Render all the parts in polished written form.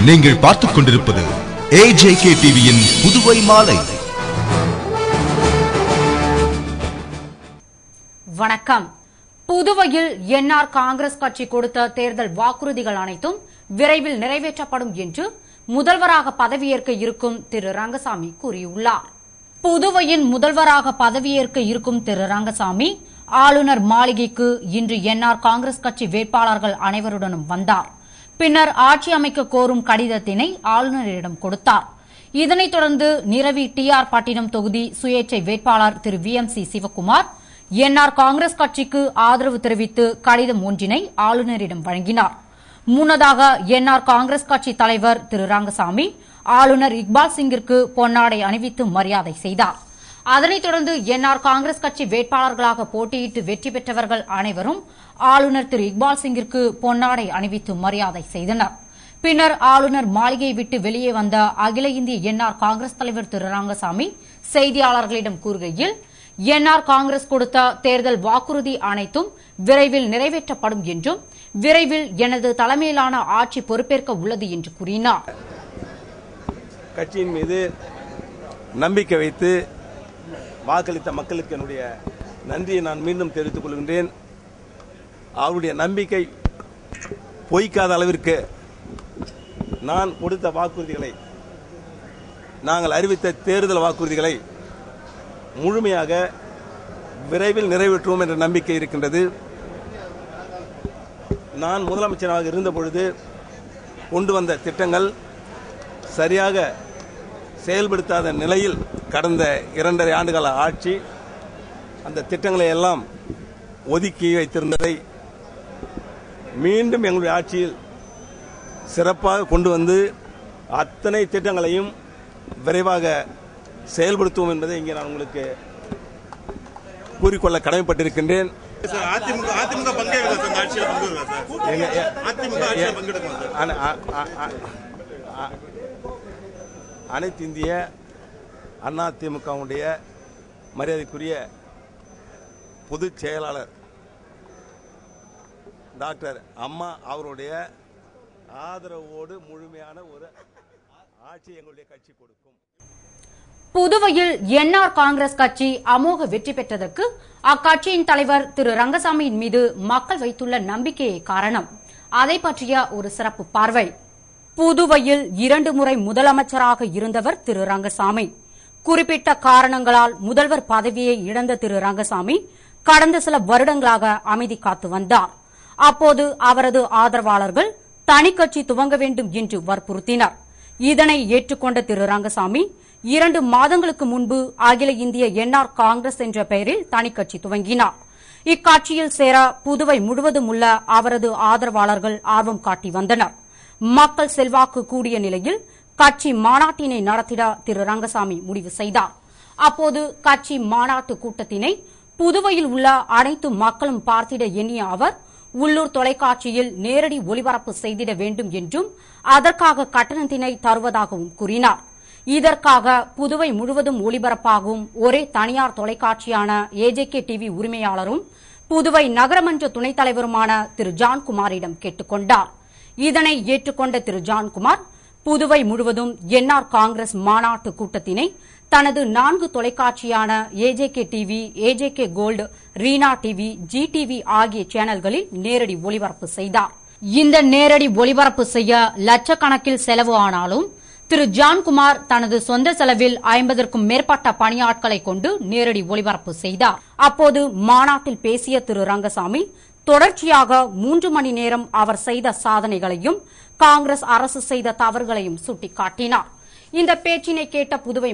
நீங்கள் பார்த்துக் கொண்டிருப்பது AJK டிவியின் புதுவை மாலை. வணக்கம். புதுவையில் என்ஆர் காங்கிரஸ் கட்சி கொடுத்த தேர்தல் வாக்குறுதிகள் அனைத்தும் விரைவில் நிறைவேற்றப்படும் என்று முதல்வராக பதவியேற்க இருக்கும் திரு ரங்கசாமி கூறியுள்ளார். புதுவையின் முதல்வராக பதவியேற்க இருக்கும் திரு ரங்கசாமி ஆளுநர் மாளிகைக்கு இன்று என்ஆர் காங்கிரஸ் கட்சி வேட்பாளர்கள் அனைவருடனும் வந்தார். பின்னர் ஆட்சி அமைக்க கோரும் கடிதத்தினை ஆளுநரிடம் கொடுத்தார். இதனைத் தொடர்ந்து நிரவி TR பட்டினம் தொகுதி சுயேட்சை வேட்பாளர் திரு VMC சிவக்குமார் என்ஆர் காங்கிரஸ் கட்சிக்கு ஆதரவு தெரிவித்து கடிதம் ஒன்றினை ஆளுநரிடம் வழங்கினார். முன்னதாக என்ஆர் காங்கிரஸ் கட்சி தலைவர் திரு ரங்கசாமி ஆளுநர் இக்பால் சிங்கிற்கு பொன்னாடை அணிவித்து மரியாதை செய்தார். அதனைத் தொடர்ந்து என்ஆர் காங்கிரஸ் கட்சி வேட்பாளர்களாக போட்டியிட்டு வெற்றி பெற்றவர்கள் அனைவரும் ஆளுநர் திரு இக்பால் சிங்கிற்கு பொன்னாடை அணிவித்து மரியாதை செய்தனர். பின்னர் ஆளுநர் மாளிகையை விட்டு வெளியே வந்த அகில இந்திய என்ஆர் காங்கிரஸ் தலைவர் திரு ரங்கசாமி செய்தியாளர்களிடம் கூறுகையில், என்ஆர் காங்கிரஸ் கொடுத்த தேர்தல் வாக்குறுதி அனைத்தும் விரைவில் நிறைவேற்றப்படும் என்றும் விரைவில் எனது தலைமையிலான ஆட்சி பொறுப்பேற்க உள்ளது என்று கூறினார். கட்சியின் மீது நம்பிக்கை வைத்து வாக்களித்த மக்களுக்கு என்னுடைய நன்றியை நான் மீண்டும் தெரிவித்துக் கொள்கின்றேன். அவருடைய நம்பிக்கை பொய்க்காத அளவிற்கு நான் கொடுத்த வாக்குறுதிகளை, நாங்கள் அறிவித்த தேர்தல் வாக்குறுதிகளை முழுமையாக விரைவில் நிறைவேற்றுவோம் என்ற நம்பிக்கை இருக்கின்றது. நான் முதலமைச்சராக இருந்தபொழுது கொண்டு வந்த திட்டங்கள் சரியாக செயல்படுத்தாத நிலையில் கடந்த 2.5 ஆண்டுகால ஆட்சி அந்த திட்டங்களை எல்லாம் ஒதுக்கி வைத்திருந்ததை மீண்டும் எங்களுடைய ஆட்சியில் சிறப்பாக கொண்டு வந்து அத்தனை திட்டங்களையும் விரைவாக செயல்படுத்துவோம் என்பதை இங்கே நான் உங்களுக்கு கூறிக்கொள்ள கடமைப்பட்டிருக்கின்றேன். அனைத்து இந்திய அதிமுகவுடைய மரியாதைக்குரிய பொதுச் செயலாளர் டாக்டர் அம்மா அவருடைய ஆதரவோடு முழுமையான ஒரு ஆட்சி எங்களுடைய கட்சி கொடுக்கும். புதுவையில் என்ஆர் காங்கிரஸ் கட்சி அமோக வெற்றி பெற்றதற்கு அக்கட்சியின் தலைவர் திரு ரங்கசாமியின் மீது மக்கள் வைத்துள்ள நம்பிக்கையே காரணம். அதை பற்றிய ஒரு சிறப்பு பார்வை. புதுவையில் 2 முறை முதலமைச்சராக இருந்தவர் திரு ரங்கசாமி. குறிப்பிட்ட காரணங்களால் முதல்வர் பதவியை இழந்த திரு ரங்கசாமி கடந்த சில வருடங்களாக அமைதி காத்து வந்தார். அப்போது அவரது ஆதரவாளர்கள் தனி கட்சி துவங்க வேண்டும் என்று வற்புறுத்தினர். இதனை ஏற்றுக்கொண்ட திரு ரங்கசாமி 2 மாதங்களுக்கு முன்பு அகில இந்திய என்ஆர் காங்கிரஸ் என்ற பெயரில் தனி கட்சி துவங்கினார். இக்கட்சியில் சேர புதுவை முழுவதும் உள்ள அவரது ஆதரவாளர்கள் ஆர்வம் காட்டி வந்தனர். மக்கள் செல்வாக்கு கூடிய நிலையில் கட்சி மாநாட்டினை நடத்திட திரு ரங்கசாமி முடிவு செய்தார். அப்போது கட்சி மாநாட்டு கூட்டத்தினை புதுவையில் உள்ள அனைத்து மக்களும் பார்த்திட எண்ணிய அவர் உள்ளூர் தொலைக்காட்சியில் நேரடி ஒளிபரப்பு செய்திட வேண்டும் என்றும் அதற்காக கட்டணத்தினை தருவதாகவும் கூறினார். இதற்காக புதுவை முழுவதும் ஒளிபரப்பாகும் ஒரே தனியார் தொலைக்காட்சியான AJK டிவி உரிமையாளரும் புதுவை நகரமன்ற துணைத் தலைவருமான திரு ஜான்குமாரிடம் கேட்டுக் கொண்டார். இதனை ஏற்றுக்கொண்ட திரு ஜான்குமார் புதுவை முழுவதும் என்ஆர் காங்கிரஸ் மாநாட்டு கூட்டத்தினை தனது 4 தொலைக்காட்சியான AJK டிவி, AJK கோல்டு, ரீனா டிவி, GTV ஆகிய சேனல்களில் நேரடி ஒளிபரப்பு செய்தார். இந்த நேரடி ஒளிபரப்பு செய்ய லட்சக்கணக்கில் செலவு ஆனாலும் திரு ஜான்குமார் தனது சொந்த செலவில் 50க்கும் மேற்பட்ட பணியாட்களை கொண்டு நேரடி ஒளிபரப்பு செய்தார். அப்போது மாநாட்டில் பேசிய திரு ரங்கசாமி தொடர்ச்சியாக 3 மணி நேரம் அவர் செய்த சாதனைகளையும் காங்கிரஸ் அரசு செய்த தவறுகளையும் சுட்டிக்காட்டினார். இந்த பேச்சினை கேட்ட புதுவை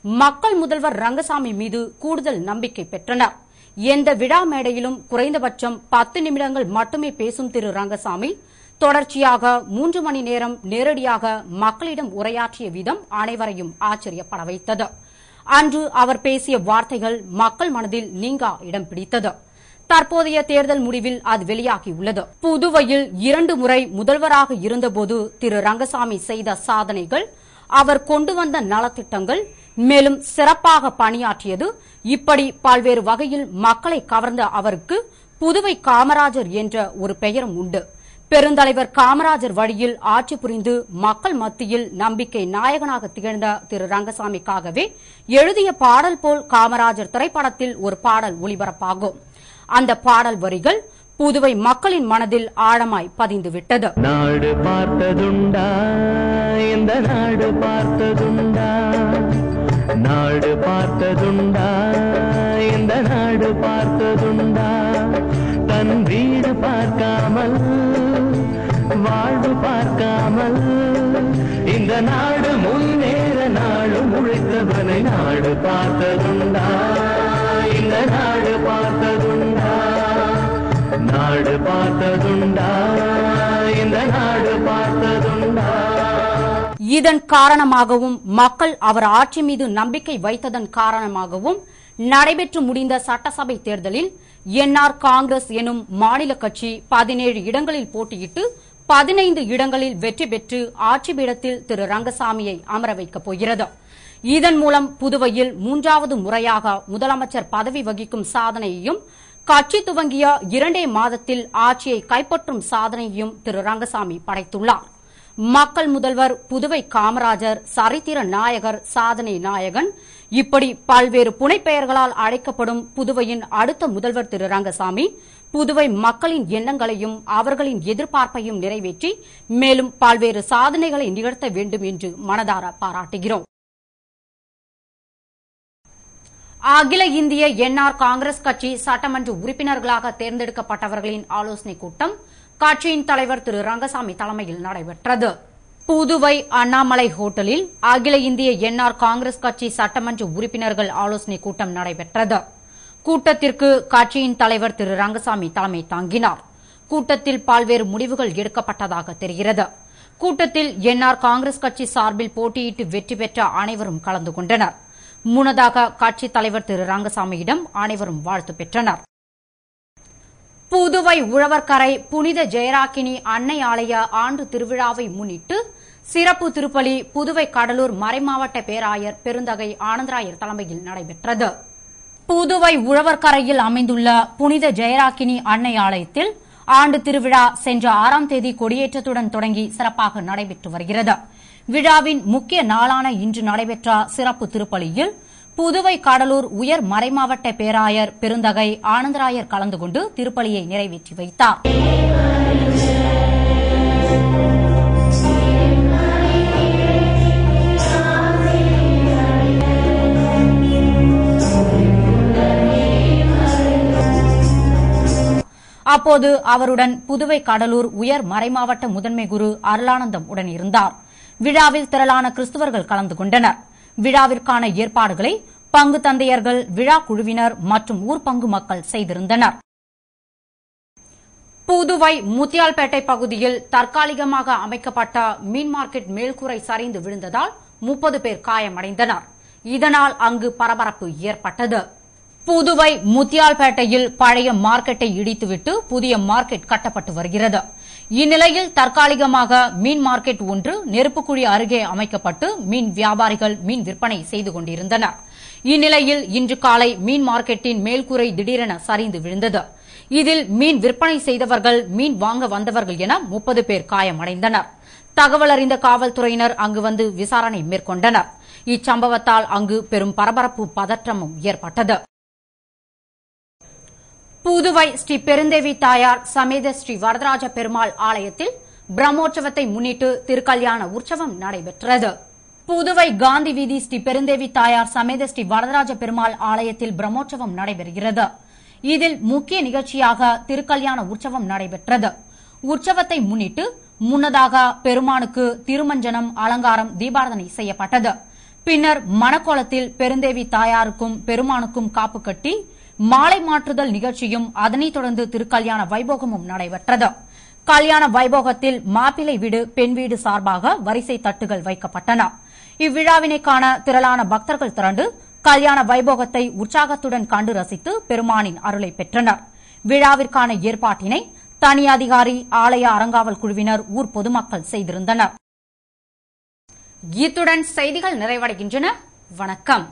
மக்கள் முதல்வர் ரங்கசாமி மீது கூடுதல் நம்பிக்கை பெற்றனர். எந்த விழா மேடையிலும் குறைந்தபட்சம் 10 நிமிடங்கள் மட்டுமே பேசும் திரு ரங்கசாமி தொடர்ச்சியாக 3 மணி நேரம் நேரடியாக மக்களிடம் உரையாற்றிய விதம் அனைவரையும் ஆச்சரியப்பட வைத்தது. அன்று அவர் பேசிய வார்த்தைகள் மக்கள் மனதில் நீங்கா இடம் பிடித்தது. தற்போதைய தேர்தல் முடிவில் அது வெளியாகியுள்ளது. புதுவையில் 2 முறை முதல்வராக இருந்தபோது திரு ரங்கசாமி செய்த சாதனைகள், அவர் கொண்டு வந்த நலத்திட்டங்கள், மேலும் சிறப்பாக பணியாற்றியது, இப்படி பல்வேறு வகையில் மக்களை கவர்ந்த அவருக்கு புதுவை காமராஜர் என்ற ஒரு பெயரும் உண்டு. பெருந்தலைவர் காமராஜர் வழியில் ஆட்சி புரிந்து மக்கள் மத்தியில் நம்பிக்கை நாயகனாக திகழ்ந்த திரு ரங்கசாமிக்காகவே எழுதிய பாடல் போல் காமராஜர் திரைப்படத்தில் ஒரு பாடல் ஒளிபரப்பாகும். அந்த பாடல் வரிகள் புதுவை மக்களின் மனதில் ஆழமாய் பதிந்துவிட்டது. நாடு பார்த்ததுண்டா, இந்த நாடு பார்த்ததுண்டா, நாடு பார்த்ததுண்டா, இந்த நாடு பார்த்ததுண்டா, தன் வீடு பார்க்காமல் வாழ்வு பார்க்காமல் இந்த நாடு முன்னேற நாடு உழைத்தவனை நாடு பார்த்ததுண்டா, இந்த நாடு பார்த்ததுண்டா, நாடு பார்த்ததுண்டா, இந்த நாடு பார்த்ததுண்டா. இதன் காரணமாகவும் மக்கள் அவர் ஆட்சி மீது நம்பிக்கை வைத்ததன் காரணமாகவும் நடைபெற்று முடிந்த சட்டசபை தேர்தலில் என்ஆர் காங்கிரஸ் எனும் மாநில கட்சி 17 இடங்களில் போட்டியிட்டு 15 இடங்களில் வெற்றி பெற்று ஆட்சி பீடத்தில் திரு ரங்கசாமியை அமர வைக்கப் போகிறது. இதன் மூலம் புதுவையில் 3வது முறையாக முதலமைச்சர் பதவி வகிக்கும் சாதனையையும் கட்சி துவங்கிய 2 மாதத்தில் ஆட்சியை கைப்பற்றும் சாதனையையும் திரு ரங்கசாமி படைத்துள்ளார். மக்கள் முதல்வர், புதுவை காமராஜர், சரித்திர நாயகர், சாதனை நாயகன் இப்படி பல்வேறு புனைப்பெயர்களால் அழைக்கப்படும் புதுவையின் அடுத்த முதல்வர் திரு ரங்கசாமி புதுவை மக்களின் எண்ணங்களையும் அவர்களின் எதிர்பார்ப்பையும் நிறைவேற்றி மேலும் பல்வேறு சாதனைகளை நிகழ்த்த வேண்டும் என்று மனதார பாராட்டுகிறோம். அகில இந்திய என்ஆர் காங்கிரஸ் கட்சி சட்டமன்ற உறுப்பினர்களாக தேர்ந்தெடுக்கப்பட்டவர்களின் ஆலோசனைக் கூட்டம் கட்சியின் தலைவர் திரு ரங்கசாமி தலைமையில் நடைபெற்றது. புதுவை அண்ணாமலை ஹோட்டலில் அகில இந்திய என்ஆர் காங்கிரஸ் கட்சி சட்டமன்ற உறுப்பினர்கள் ஆலோசனைக் கூட்டம் நடைபெற்றது. கூட்டத்திற்கு கட்சியின் தலைவர் திரு ரங்கசாமி தலைமை தாங்கினார். கூட்டத்தில் பல்வேறு முடிவுகள் எடுக்கப்பட்டதாக தெரிகிறது. கூட்டத்தில் என்ஆர் காங்கிரஸ் கட்சி சார்பில் போட்டியிட்டு வெற்றி பெற்ற அனைவரும் கலந்து கொண்டனர். முன்னதாக கட்சித் தலைவர் திரு ரங்கசாமியிடம் அனைவரும் வாழ்த்து பெற்றனர். புதுவை உழவர்கரை புனித ஜெயராக்கினி அன்னை ஆலய ஆண்டு திருவிழாவை முன்னிட்டு சிறப்பு திருப்பலி புதுவை கடலூர் மறைமாவட்ட பேராயர் பெருந்தகை ஆனந்தராயர் தலைமையில் நடைபெற்றது. புதுவை உழவர்கரையில் அமைந்துள்ள புனித ஜெயராக்கினி அன்னை ஆலயத்தில் ஆண்டு திருவிழா சென்ற 6ஆம் தேதி கொடியேற்றத்துடன் தொடங்கி சிறப்பாக நடைபெற்று வருகிறது. விழாவின் முக்கிய நாளான இன்று நடைபெற்ற சிறப்பு திருப்பலியில் புதுவை கடலூர் உயர் மறைமாவட்ட பேராயர் பெருந்தகை ஆனந்தராயர் கலந்து கொண்டு திருப்பலியை நிறைவேற்றி வைத்தார். அப்போது அவருடன் புதுவை கடலூர் உயர் மறைமாவட்ட முதன்மை குரு அருளானந்தம் உடன் இருந்தார். விழாவில் திரளான கிறிஸ்தவர்கள் கலந்து கொண்டனர். விழாவிற்கான ஏற்பாடுகளை பங்கு தந்தையர்கள், விழா குழுவினர் மற்றும் ஊர் பங்கு மக்கள் செய்திருந்தனர். புதுவை முத்தியால்பேட்டை பகுதியில் தற்காலிகமாக அமைக்கப்பட்ட மீன் மார்க்கெட் மேல்கூரை சரிந்து விழுந்ததால் 30 பேர் காயமடைந்தனர். இதனால் அங்கு பரபரப்பு ஏற்பட்டது. புதுவை முத்தியால்பேட்டையில் பழைய மார்க்கெட்டை இடித்துவிட்டு புதிய மார்க்கெட் கட்டப்பட்டு வருகிறது. இந்நிலையில் தற்காலிகமாக மீன் மார்க்கெட் ஒன்று நெருப்புக்குழி அருகே அமைக்கப்பட்டு மீன் வியாபாரிகள் மீன் விற்பனை செய்து கொண்டிருந்தனர். இந்நிலையில் இன்று காலை மீன் மார்க்கெட்டின் மேல்கூரை திடீரென சரிந்து விழுந்தது. இதில் மீன் விற்பனை செய்தவர்கள், மீன் வாங்க வந்தவர்கள் என 30 பேர் காயமடைந்தனர். தகவல் அறிந்த காவல்துறையினர் அங்கு வந்து விசாரணை மேற்கொண்டனர். இச்சம்பவத்தால் அங்கு பெரும் பரபரப்பு பதற்றமும் ஏற்பட்டது. புதுவை ஸ்ரீ பெருந்தேவி தாயார் சமேத ஸ்ரீ வரதராஜ பெருமாள் ஆலயத்தில் பிரம்மோற்சவத்தை முன்னிட்டு திருக்கல்யாண உற்சவம் நடைபெற்றது. புதுவை காந்தி வீதி ஸ்ரீ பெருந்தேவி தாயார் சமேத ஸ்ரீ வரதராஜ பெருமாள் ஆலயத்தில் பிரம்மோற்சவம் நடைபெறுகிறது. இதில் முக்கிய நிகழ்ச்சியாக திருக்கல்யாண உற்சவம் நடைபெற்றது. உற்சவத்தை முன்னிட்டு முன்னதாக பெருமானுக்கு திருமஞ்சனம், அலங்காரம், தீபாராதனை செய்யப்பட்டது. பின்னர் மணக்கோலத்தில் பெருந்தேவி தாயாருக்கும் பெருமானுக்கும் காப்பு கட்டி மாலை மாற்றுதல் நிகழ்ச்சியும் அதனைத் தொடர்ந்து திருக்கல்யாண வைபோகமும் நடைபெற்றது. கல்யாண வைபோகத்தில் மாப்பிள்ளை வீடு, பெண் வீடு சார்பாக வரிசை தட்டுகள் வைக்கப்பட்டன. இவ்விழாவினை காண திரளான பக்தர்கள் திரண்டு கல்யாண வைபோகத்தை உற்சாகத்துடன் கண்டு ரசித்து பெருமானின் அருளை பெற்றனர். விழாவிற்கான ஏற்பாட்டினை தனி அதிகாரி, ஆலய அறங்காவல் குழுவினர், ஊர் பொதுமக்கள் செய்திருந்தனர். இத்துடன் செய்திகள் நிறைவடைகின்றன. வணக்கம்.